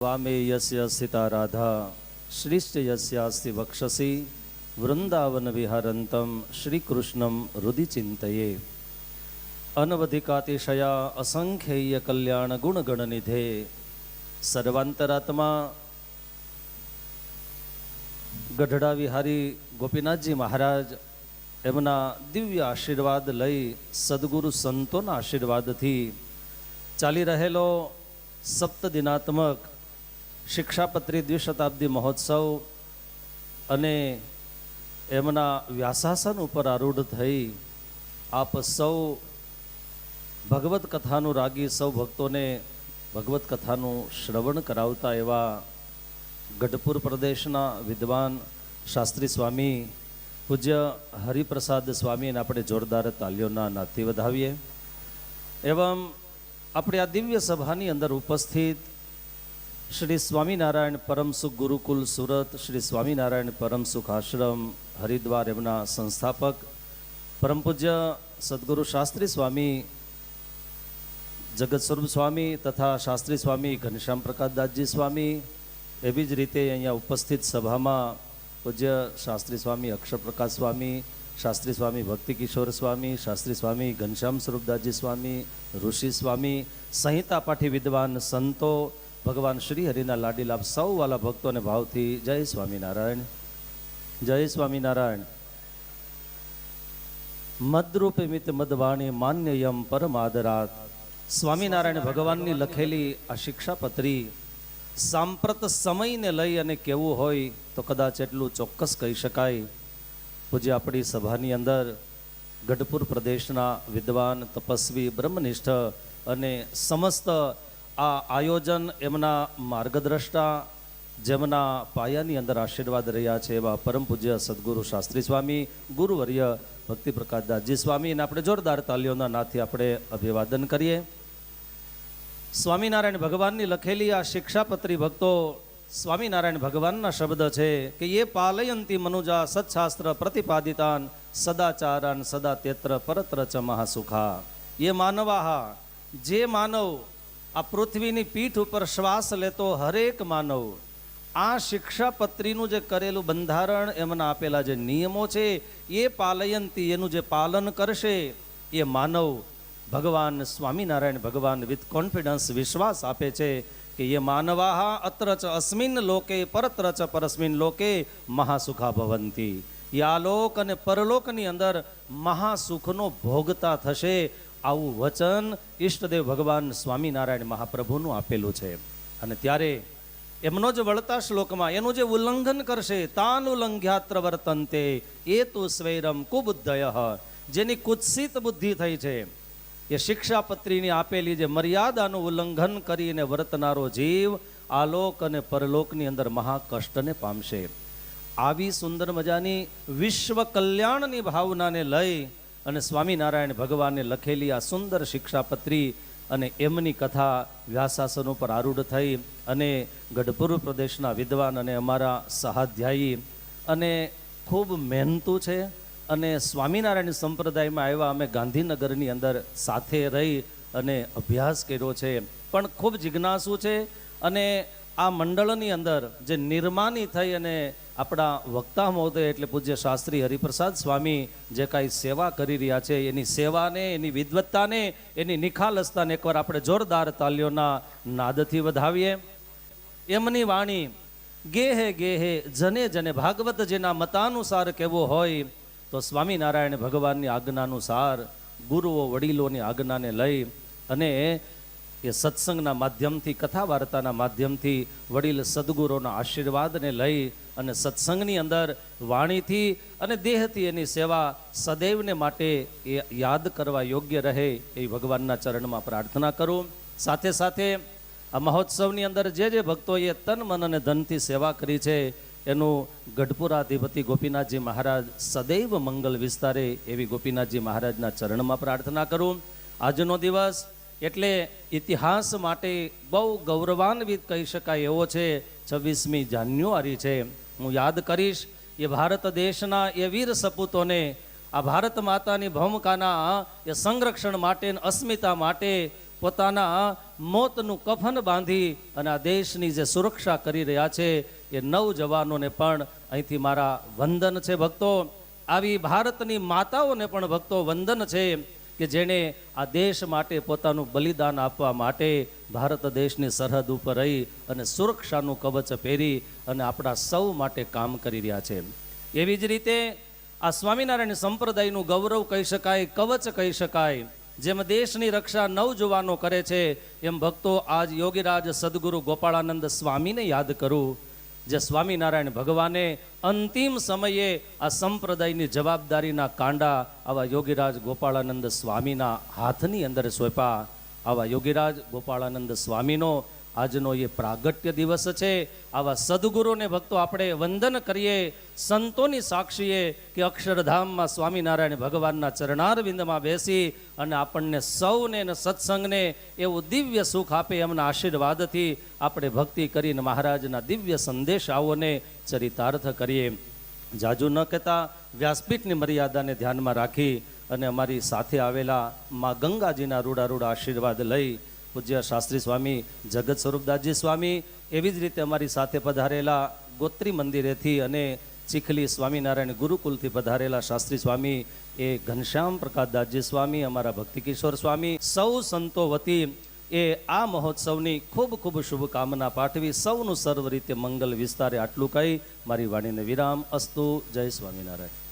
वामे यस्य स्थिता राधा श्रीश्च यस्यास्ति वक्षसि वृंदावन विहारन्तं श्रीकृष्णं हृदि चिन्तये। अनवधिकातिशया असंख्येय कल्याण गुणगणनिधे सर्वांतरात्मा गढ़ड़ा विहारी गोपीनाथजी महाराज एमना दिव्य आशीर्वाद लई सद्गुरु संतोना आशीर्वादथी चाली रहेलो सप्तदिनात्मक शिक्षापत्री द्विशताब्दी महोत्सव अने एमना व्यासासन उपर आरूढ़ थई आप सौ भगवत कथानु रागी सौ भक्तों ने भगवत कथानु श्रवण करावता एवा गढ़पुर प्रदेशना विद्वान शास्त्री स्वामी पूज्य हरिप्रसाद स्वामी ने अपने जोरदार तालीओना नाथी वधावीए। एवं अपने आ दिव्य सभानी अंदर उपस्थित श्री स्वामीनारायण परम सुख गुरुकुल सूरत, श्री स्वामीनारायण परम सुख आश्रम हरिद्वार एमना संस्थापक परम पूज्य सद्गुरु शास्त्री स्वामी जगत स्वरूप स्वामी तथा शास्त्री स्वामी घनश्याम प्रकाश दासजी स्वामी एवी ज रीते अहींया उपस्थित सभा में पूज्य शास्त्री स्वामी अक्षर प्रकाश स्वामी, शास्त्री स्वामी भक्ति किशोर स्वामी, शास्त्री स्वामी घनश्याम स्वरूप दासजी स्वामी, ऋषि स्वामी संहिता पाठी विद्वान संतो भगवान श्री हरिना लाडीलाभ सौ वाला भक्तों ने भाव थी जय स्वामीनारायण, जय स्वामीनारायण। मद्रूप मित मदवाणी मान्य यम परम आदरात स्वामीनारायण भगवान ની લખેલી આ શિક્ષાપત્રી સાંપ્રત સમયને લઈ અને કેવું હોય તો કદાચ એટલું ચોક્કસ કહી શકાય। પૂજ્ય આપણી સભાની અંદર ગઢપુર પ્રદેશના વિદ્વાન તપસ્વી બ્રહ્મનિષ્ઠ અને સમસ્ત આ આયોજન એમના માર્ગદ્રષ્ટા જેમના પાયાની અંદર આશીર્વાદ રહ્યા છે એવા પરમ પૂજ્ય સદગુરુ શાસ્ત્રી સ્વામી ગુરુવર્ય ભક્તિ પ્રકાશ દાસજી સ્વામી ને આપણે જોરદાર તાલીઓના નાથે આપણે અભિવાદન કરીએ। स्वामीनारायण भगवान ની લખેલી આ શિક્ષાપત્રી ભક્તો સ્વામીનારાયણ ભગવાનના શબ્દ છે કે ये पालयन्ति मनुजा सत्शास्त्र प्रतिपादितान सदाचारान सदा तेत्र परत्र च महासुखा। ये मानवाः जे मानव आ पृथ्वीनी पीठ ઉપર શ્વાસ લેતો હરેક માનવ આ શિક્ષાપત્રીનું જે કરેલું બંધારણ એમના આપેલા જે નિયમો છે એ પાલયંતી એનું જે પાલન કરશે એ માનવ भगवान स्वामीनारायण भगवान विथ कॉन्फिडन्स विश्वास आपे छे कि ये मानवाः अत्र च अस्मिन् लोके परत्र च परस्मिन् लोके महासुखा भवन्ति। ये आलोक अने परलोकनी अंदर महासुखनो भोगता थशे आवुं वचन इष्टदेव भगवान स्वामीनारायण महाप्रभुनुं आपेलुं छे। अने त्यारे एमनो ज वळता श्लोकमां एनुं जे उल्लंघन करशे तानुल्लंघ्यात्र वर्तन्ते ए तु स्वैरं कुबुद्धयः। जेनी कुत्सित बुद्धि थई छे ये शिक्षापत्रीनी आपेली जे मर्यादानुं उल्लंघन करीने वर्तनारो जीव आलोक अने परलोकनी अंदर महाकष्टने पामशे। आवी सुंदर मजानी विश्व कल्याणनी भावनाने लई अने स्वामीनारायण भगवाने लखेली आ सुंदर शिक्षापत्री अने एमनी कथा व्यासासन पर आरूढ़ थई अने गढ़पुर प्रदेशना विद्वान अने अमारा सहाध्यायी अने खूब मेहनतू छे અને સ્વામિનારાયણ સંપ્રદાયમાં આવ્યા અમે ગાંધીનગરની અંદર સાથે રહી અને અભ્યાસ કર્યો છે પણ ખૂબ જિજ્ઞાસુ છે અને આ મંડળની અંદર જે નિર્માની થઈ અને આપણા વક્તા મહોદય એટલે પૂજ્ય શાસ્ત્રી હરિપ્રસાદ સ્વામી જે કાંઈ સેવા કરી રહ્યા છે એની સેવાને એની વિદ્વત્તાને એની નિખાલસતાને એકવાર આપણે જોરદાર તાલીઓના નાદથી વધાવીએ। એમની વાણી ગેહે ગેહે જને જને ભાગવત જેના મતાનુસાર કેવો હોય तो स्वामीनारायण भगवान आज्ञानुसार गुरुओ वडीलों की आज्ञा ने लई अने ये सत्संगना माध्यम थी कथा वार्ता माध्यम थी वडील सद्गुरुना आशीर्वाद ने लई अने सत्संगनी अंदर वाणी थी अने देह थी एनी सेवा सदैव ने माटे याद करवा योग्य रहे ए भगवानना चरण में प्रार्थना करूँ। साथे साथे आ महोत्सवनी अंदर जे भक्तोए तन मन अने धन थी सेवा करी छे एनु गढ़पुराधिपति गोपीनाथजी महाराज सदैव मंगल विस्तारे एवी गोपीनाथजी महाराजना चरण में प्रार्थना करूँ। आजनो दिवस एटले इतिहास माटे बहु गौरवान्वित कही शकाय एवो छे। 26मी जान्युआरी छे। हूँ याद करीश ये भारत देशना ये वीर सपूतों ने आ भारत मातानी भूमिकाना ये संरक्षण माटे अस्मिता माटे પોતાના મોતનું કફન બાંધી અને આ દેશની જે સુરક્ષા કરી રહ્યા છે એ નવજવાનોને પણ અહીંથી મારા વંદન છે ભક્તો. આવી ભારતની માતાઓને પણ ભક્તો વંદન છે કે જેણે આ દેશ માટે પોતાનું બલિદાન આપવા માટે ભારત દેશની સરહદ ઉપર રહી અને સુરક્ષાનું કવચ પહેરી અને આપણા સૌ માટે કામ કરી રહ્યા છે. એવી જ રીતે આ સ્વામિનારાયણ સંપ્રદાયનું ગૌરવ કહી શકાય, કવચ કહી શકાય. જેમ દેશની રક્ષા નવજુવાનો કરે છે એમ ભક્તો આજ યોગીરાજ સદગુરુ ગોપાળાનંદ સ્વામીને યાદ કરું, જે સ્વામિનારાયણ ભગવાને અંતિમ સમયે આ સંપ્રદાયની જવાબદારીના કાંડા આવા યોગીરાજ ગોપાળાનંદ સ્વામીના હાથની અંદર સોંપ્યા. આવા યોગીરાજ ગોપાળાનંદ સ્વામીનો આજનો એ પ્રાગટ્ય દિવસ છે. આવા સદગુરુને ભક્તો આપણે વંદન કરીએ, સંતોની સાક્ષીએ કે અક્ષરધામમાં સ્વામિનારાયણ ભગવાનના ચરણારવિંદમાં બેસી અને આપણને સૌને સત્સંગને એવું દિવ્ય સુખ આપે એમના આશીર્વાદથી આપણે ભક્તિ કરીને મહારાજના દિવ્ય સંદેશાઓને ચરિતાર્થ કરીએ. જાજુ ન કહેતા વ્યાસપીઠની મર્યાદાને ધ્યાનમાં રાખી અને અમારી સાથે આવેલા મા ગંગાજીના રૂડા રૂડા આશીર્વાદ લઈ પૂજ્ય શાસ્ત્રી સ્વામી જગત સ્વરૂપદાસજી સ્વામી, એવી જ રીતે અમારી સાથે પધારેલા ગોત્રી મંદિરેથી અને ચીખલી સ્વામિનારાયણ ગુરુકુલથી પધારેલા શાસ્ત્રી સ્વામી એ ઘનશ્યામ પ્રકાશદાસજી સ્વામી, અમારા ભક્તિ કિશોર સ્વામી, સૌ સંતો વતી એ આ મહોત્સવની ખૂબ ખૂબ શુભકામના પાઠવી સૌનું સર્વ રીતે મંગલ વિસ્તારે આટલું કહી મારી વાણીને વિરામ. અસ્તુ. જય સ્વામિનારાયણ.